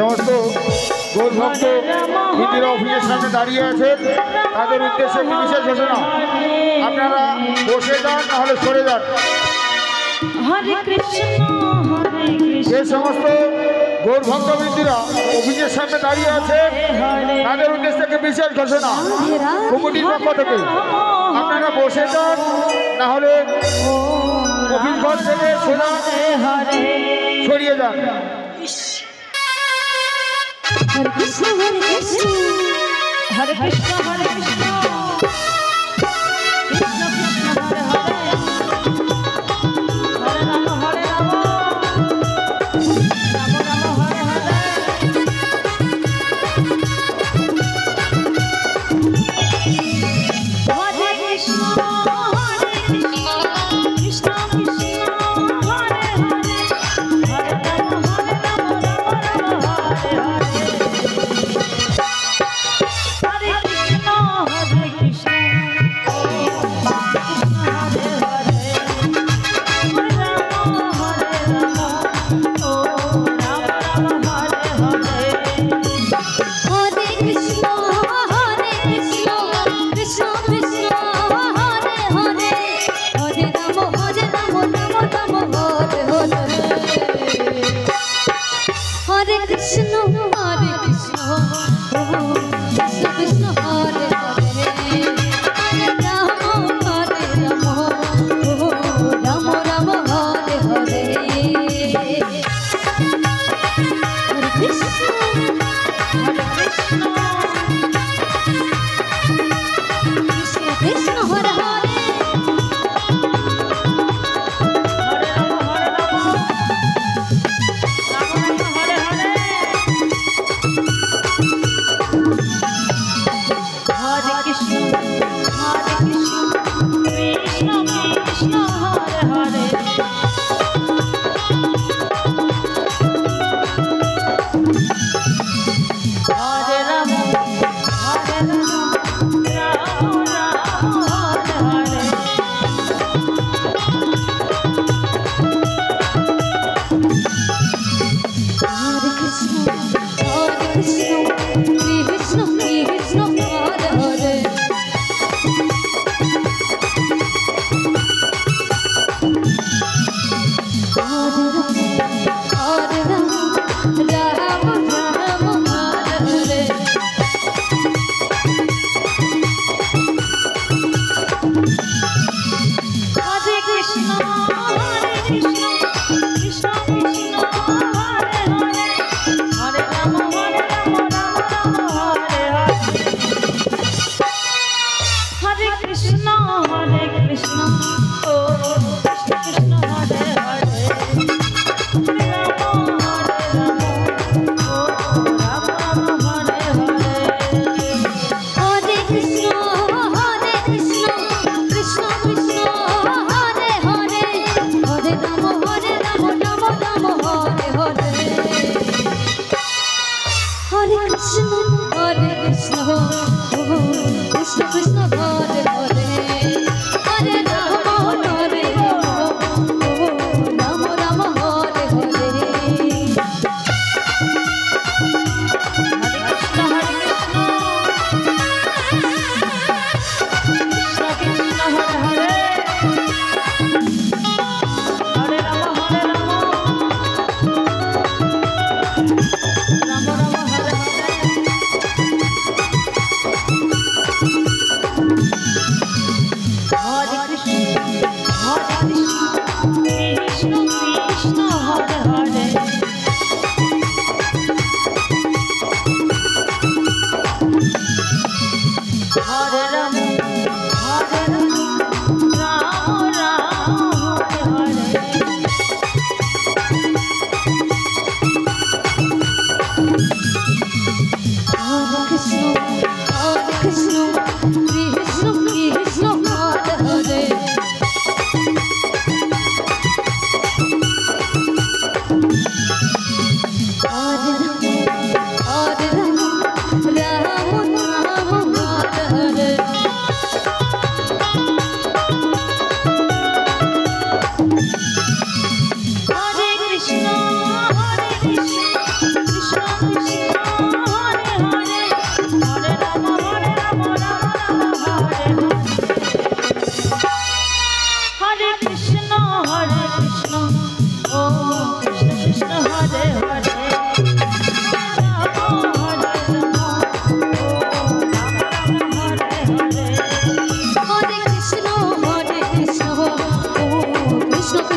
সমস্ত গৌরভক্ত হিন্দির অফিসের সামনে দাঁড়িয়ে আছেন তাদের উদ্দেশ্যে বিশেষ ঘোষণা, আপনারা বসে যান নাহলে সরে যান। যে সমস্ত গৌরভক্তবৃন্দীরা অফিসের সামনে দাঁড়িয়ে আছে তাদের উদ্দেশ্যে বিশেষ ঘোষণা কমিটির পক্ষ থেকে, আপনারা বসে যান নাহলে অফিস ঘর থেকে সোজা ছড়িয়ে যান। হরে কৃষ্ণ হরে কৃষ্ণ হরে কৃষ্ণ হরে কৃষ্ণ কৃষ্ণ কৃষ্ণ হরে হরে হরে রাম হরে রাম রাম রাম হরে হরে। হরে কৃষ্ণ হরে কৃষ্ণ কৃষ্ণ কৃষ্ণ হরে হরে হরে রাম হরে রাম রাম রাম হরে হরে।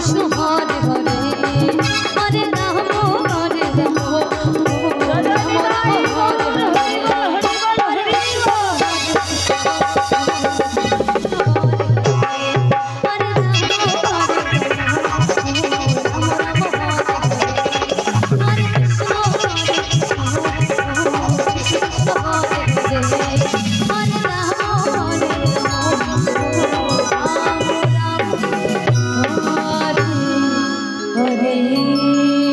কৃষ্ণ হরে হরে হরে রাম হরে রাম রাম রাম হরে হরে हरे